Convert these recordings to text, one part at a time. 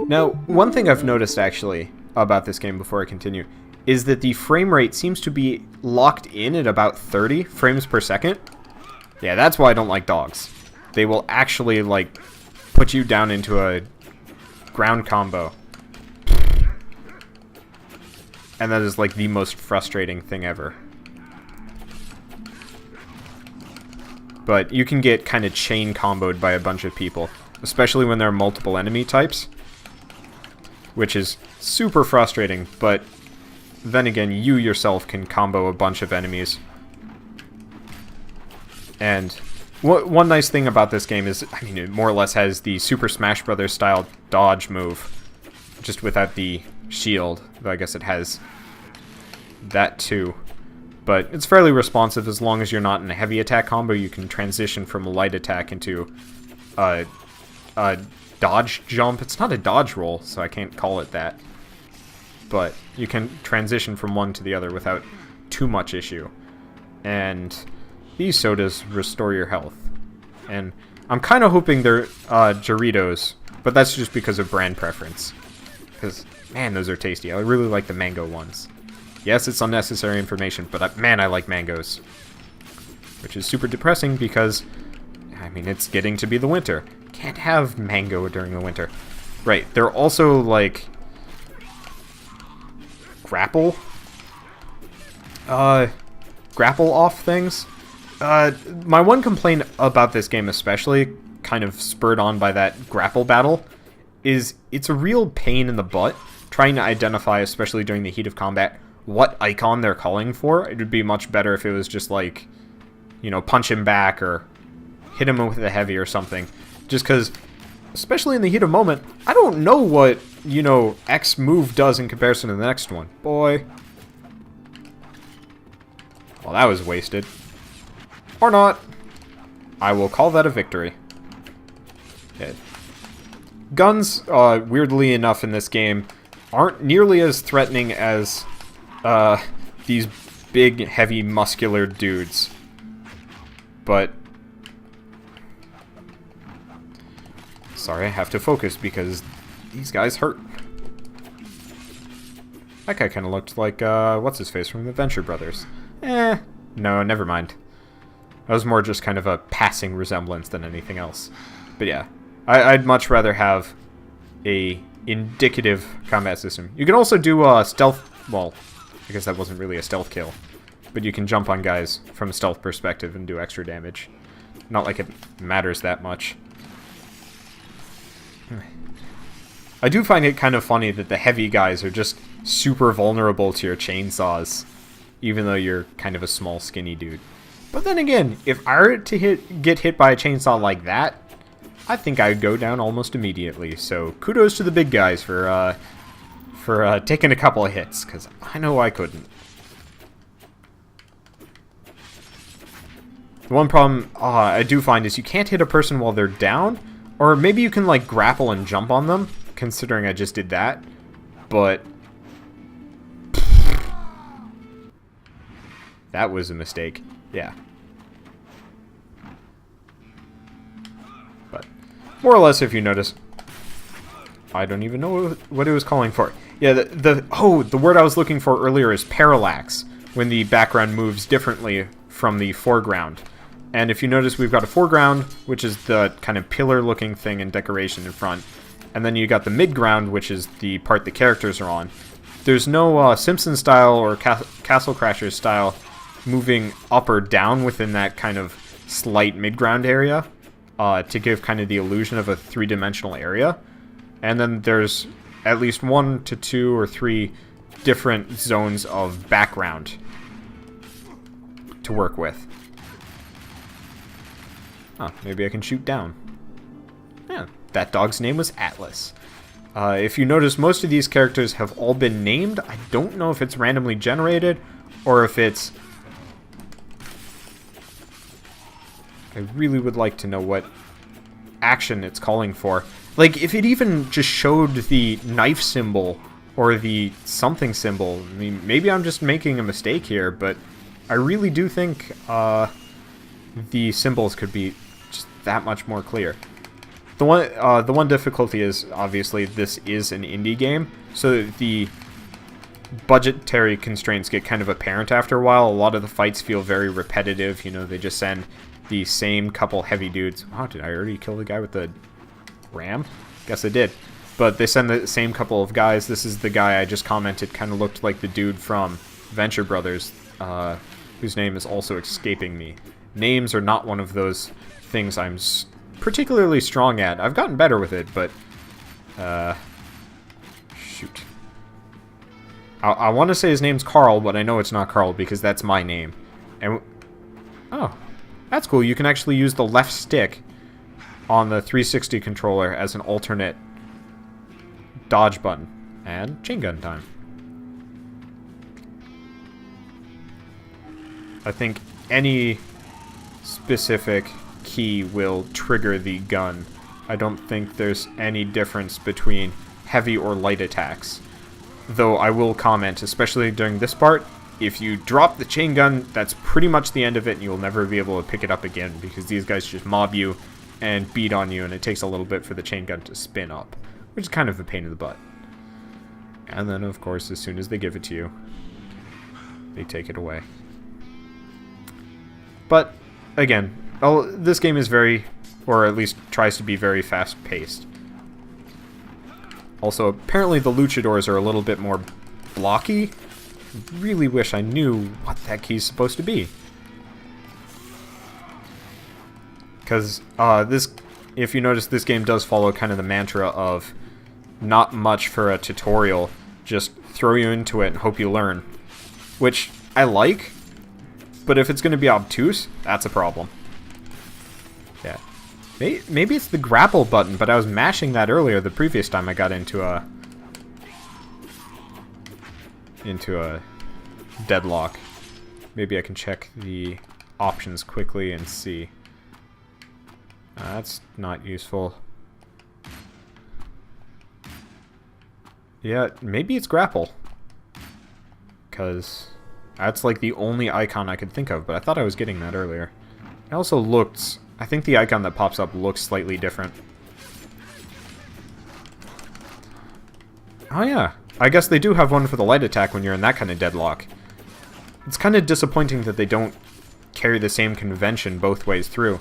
Now, one thing I've noticed actually about this game before I continue is that the frame rate seems to be locked in at about 30 frames per second. Yeah, that's why I don't like dogs. They will actually, like, put you down into a ground combo. And that is, like, the most frustrating thing ever. But you can get kind of chain comboed by a bunch of people, especially when there are multiple enemy types, which is super frustrating, but then again, you yourself can combo a bunch of enemies. And one nice thing about this game is, I mean, it more or less has the Super Smash Bros. Style dodge move, just without the shield, though I guess it has that too. But it's fairly responsive as long as you're not in a heavy attack combo. You can transition from a light attack into a dodge jump. It's not a dodge roll, so I can't call it that. But you can transition from one to the other without too much issue. And these sodas restore your health. And I'm kind of hoping they're Doritos, but that's just because of brand preference. Because, man, those are tasty. I really like the mango ones. Yes, it's unnecessary information, but man, I like mangoes. Which is super depressing because, I mean, it's getting to be the winter. Can't have mango during the winter. Right, they're also, like, grapple off things. My one complaint about this game especially, kind of spurred on by that grapple battle, is it's a real pain in the butt trying to identify, especially during the heat of combat, what icon they're calling for. It would be much better if it was just like, you know, punch him back or hit him with a heavy or something. Just because, especially in the heat of moment, I don't know what, you know, X move does in comparison to the next one. Boy. Well, that was wasted. Or not. I will call that a victory. Yeah. Guns, weirdly enough in this game, aren't nearly as threatening as these big, heavy, muscular dudes. But sorry, I have to focus because these guys hurt. That guy kind of looked like, what's-his-face from the Venture Brothers. No, never mind. That was more just kind of a passing resemblance than anything else. But yeah, I'd much rather have a indicative combat system. You can also do stealth, well, I guess that wasn't really a stealth kill, but you can jump on guys from a stealth perspective and do extra damage. Not like it matters that much. I do find it kind of funny that the heavy guys are just super vulnerable to your chainsaws, even though you're kind of a small, skinny dude. But then again, if I were to get hit by a chainsaw like that, I think I would go down almost immediately. So kudos to the big guys for taking a couple of hits, because I know I couldn't. The one problem I do find is you can't hit a person while they're down, or maybe you can like grapple and jump on them, considering I just did that, but that was a mistake. Yeah. But more or less, if you notice, I don't even know what it was calling for. Yeah, the word I was looking for earlier is parallax, when the background moves differently from the foreground. And if you notice, we've got a foreground, which is the kind of pillar-looking thing and decoration in front. And then you got the midground, which is the part the characters are on. There's no Simpsons-style or Castle Crashers style moving up or down within that kind of slight midground area to give kind of the illusion of a three-dimensional area. And then there's at least 1 to 2 or 3 different zones of background to work with. Huh, maybe I can shoot down. Yeah, that dog's name was Atlas. If you notice, most of these characters have all been named. I don't know if it's randomly generated or if it's... I really would like to know what action it's calling for. Like, if it even just showed the knife symbol or the something symbol. I mean, maybe I'm just making a mistake here, but I really do think the symbols could be just that much more clear. The one difficulty is, obviously, this is an indie game, so the budgetary constraints get kind of apparent after a while. A lot of the fights feel very repetitive. You know, they just send the same couple heavy dudes. Oh, did I already kill the guy with the ram? Guess I did. But they send the same couple of guys. This is the guy I just commented kind of looked like the dude from Venture Brothers, whose name is also escaping me. Names are not one of those things I'm particularly strong at. I've gotten better with it, but shoot. I want to say his name's Carl, but I know it's not Carl because that's my name. And oh, that's cool. You can actually use the left stick on the 360 controller as an alternate dodge button. And chain gun time. I think any specific key will trigger the gun. I don't think there's any difference between heavy or light attacks. Though I will comment, especially during this part, if you drop the chain gun, that's pretty much the end of it, and you'll never be able to pick it up again, because these guys just mob you and beat on you, and it takes a little bit for the chain gun to spin up, which is kind of a pain in the butt. And then, of course, as soon as they give it to you, they take it away. But, again, this game is very, or at least tries to be very fast-paced. Also, apparently the luchadors are a little bit more blocky. Really wish I knew what that key's supposed to be. Because if you notice, this game does follow kind of the mantra of not much for a tutorial, just throw you into it and hope you learn. Which I like, but if it's going to be obtuse, that's a problem. Yeah. Maybe it's the grapple button, but I was mashing that earlier the previous time I got into a deadlock. Maybe I can check the options quickly and see. That's not useful. Yeah, maybe it's grapple. Because that's like the only icon I could think of, but I thought I was getting that earlier. It also looked... I think the icon that pops up looks slightly different. Oh yeah, I guess they do have one for the light attack when you're in that kind of deadlock. It's kind of disappointing that they don't carry the same convention both ways through.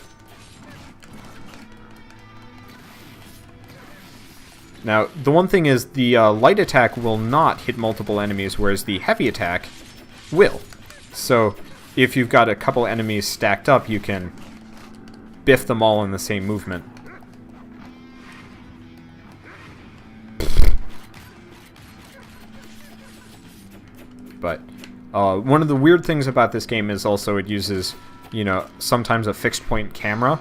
Now, the one thing is the light attack will not hit multiple enemies, whereas the heavy attack will. So, if you've got a couple enemies stacked up, you can biff them all in the same movement. But one of the weird things about this game is also it uses, you know, sometimes a fixed point camera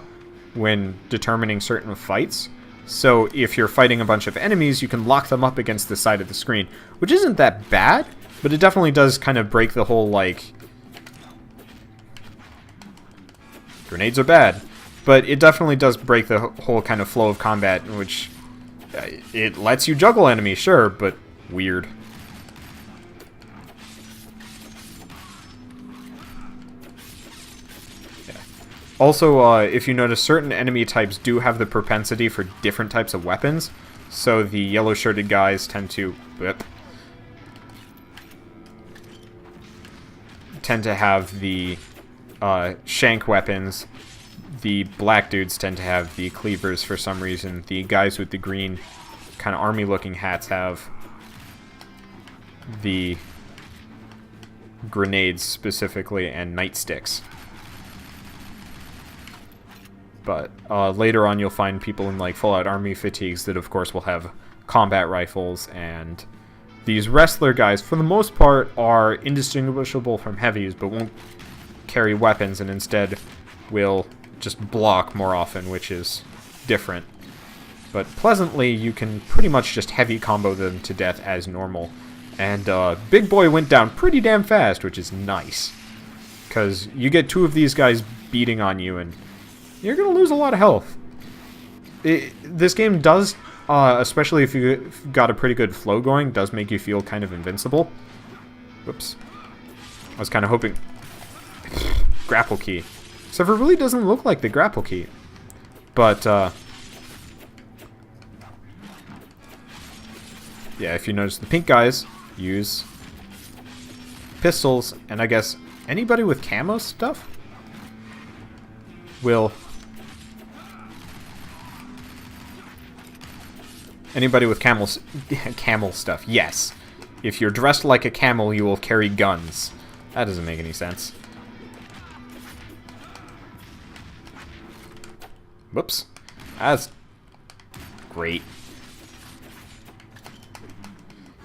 when determining certain fights. So if you're fighting a bunch of enemies, you can lock them up against the side of the screen, which isn't that bad, but it definitely does kind of break the whole, like, grenades are bad. But it definitely does break the whole kind of flow of combat, in which it lets you juggle enemies, sure, but weird. Yeah. Also, if you notice, certain enemy types do have the propensity for different types of weapons. So the yellow-shirted guys tend to have the Shank weapons. The black dudes tend to have the cleavers for some reason. The guys with the green kind of army-looking hats have the grenades specifically and nightsticks. But later on you'll find people in like full-out army fatigues that of course will have combat rifles, and these wrestler guys for the most part are indistinguishable from heavies but won't carry weapons and instead will just block more often, which is different. But pleasantly, you can pretty much just heavy combo them to death as normal. And Big Boy went down pretty damn fast, which is nice. Because you get two of these guys beating on you, and you're going to lose a lot of health. This game does especially if you've got a pretty good flow going, does make you feel kind of invincible. Whoops. I was kind of hoping... grapple key. Except it really doesn't look like the grapple key. But, yeah, if you notice, the pink guys use pistols, and I guess anybody with camo stuff will... Anybody with camel stuff, yes. If you're dressed like a camel, you will carry guns. That doesn't make any sense. Whoops. That's great.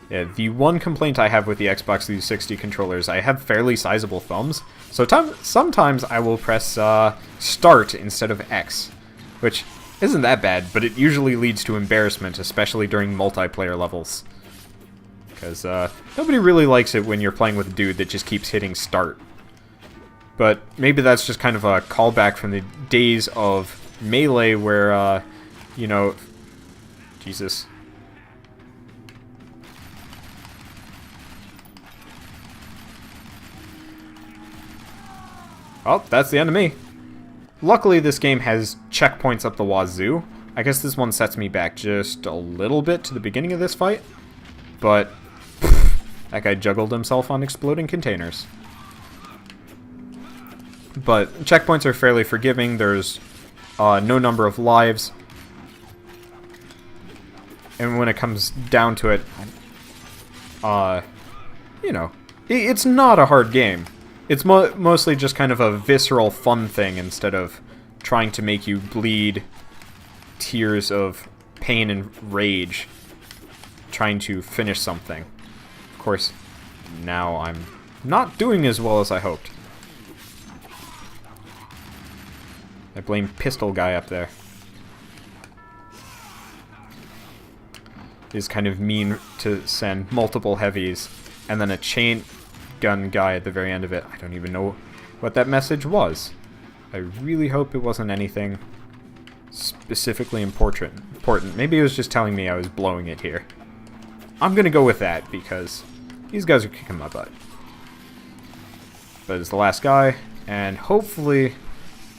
Yeah, the one complaint I have with the Xbox 360 controllers, I have fairly sizable thumbs, so sometimes I will press start instead of X, which isn't that bad, but it usually leads to embarrassment, especially during multiplayer levels. Because nobody really likes it when you're playing with a dude that just keeps hitting start. But maybe that's just kind of a callback from the days of Melee where, you know... Jesus. Well, that's the end of me. Luckily, this game has checkpoints up the wazoo. I guess this one sets me back just a little bit to the beginning of this fight. But that guy juggled himself on exploding containers. But checkpoints are fairly forgiving. There's no number of lives. And when it comes down to it, you know, it's not a hard game. It's mostly just kind of a visceral fun thing instead of trying to make you bleed tears of pain and rage trying to finish something. Of course, now I'm not doing as well as I hoped. I blame Pistol Guy up there. He's kind of mean to send multiple heavies and then a chain gun guy at the very end of it. I don't even know what that message was. I really hope it wasn't anything specifically important. Maybe it was just telling me I was blowing it here. I'm gonna go with that because these guys are kicking my butt. But it's the last guy, and hopefully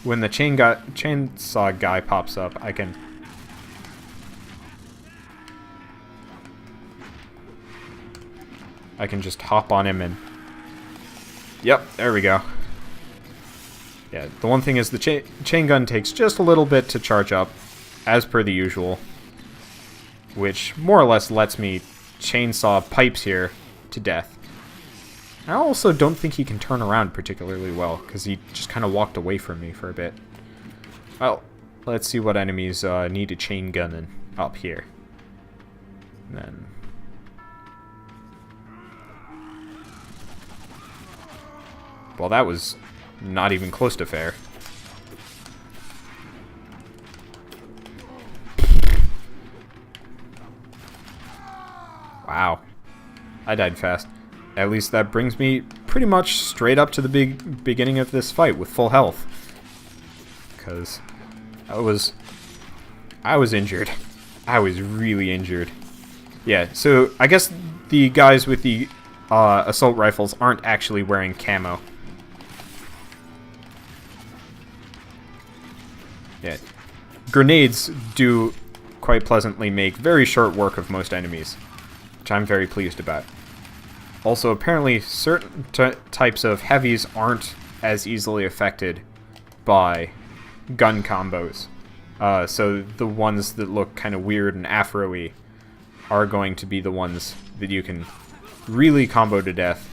when the chainsaw guy pops up, I can... just hop on him and... Yep, there we go. Yeah, the one thing is the chain gun takes just a little bit to charge up, as per the usual. Which more or less lets me chainsaw pipes here to death. I also don't think he can turn around particularly well, because he just kind of walked away from me for a bit. Well, let's see what enemies need a chain gun up here. And then... Well, that was not even close to fair. Wow. I died fast. At least that brings me pretty much straight up to the beginning of this fight with full health. Because I was injured. I was really injured. Yeah, so I guess the guys with the assault rifles aren't actually wearing camo. Yeah. Grenades do quite pleasantly make very short work of most enemies, which I'm very pleased about. Also, apparently, certain types of heavies aren't as easily affected by gun combos. So the ones that look kind of weird and afro-y are going to be the ones that you can really combo to death,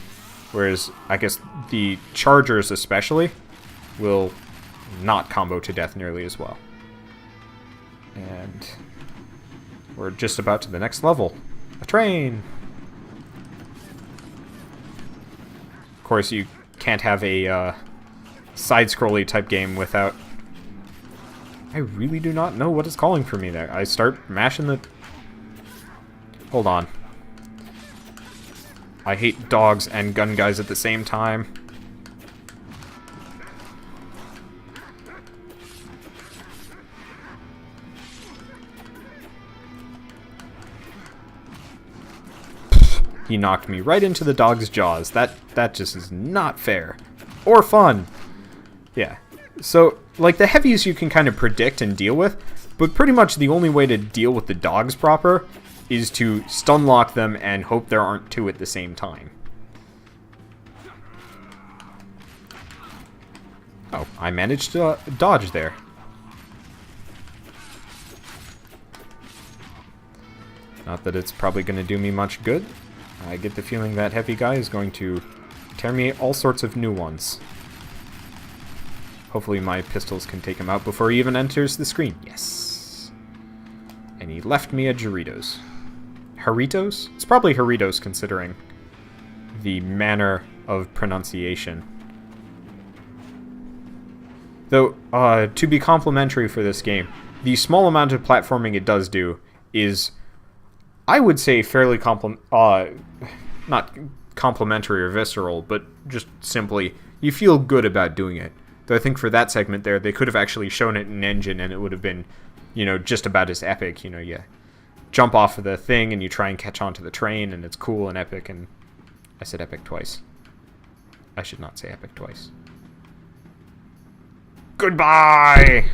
whereas I guess the chargers especially will not combo to death nearly as well. And we're just about to the next level. A train! Of course, you can't have a side-scrolly type game without... I really do not know what is calling for me there. I start mashing the... Hold on. I hate dogs and gun guys at the same time. he knocked me right into the dog's jaws. That just is not fair. Or fun. Yeah. So, like, the heavies you can kind of predict and deal with, but pretty much the only way to deal with the dogs proper is to stun lock them and hope there aren't two at the same time. Oh, I managed to dodge there. Not that it's probably going to do me much good. I get the feeling that heavy guy is going to tear me all sorts of new ones. Hopefully my pistols can take him out before he even enters the screen. Yes. And he left me a Doritos. Haritos? It's probably Haritos considering the manner of pronunciation. Though, to be complimentary for this game, the small amount of platforming it does do is, I would say, fairly not complimentary or visceral, but just simply, you feel good about doing it. Though I think for that segment there, they could have actually shown it in engine and it would have been, you know, just about as epic. You know, you jump off of the thing and you try and catch onto the train and it's cool and epic, and I said epic twice. I should not say epic twice. Goodbye!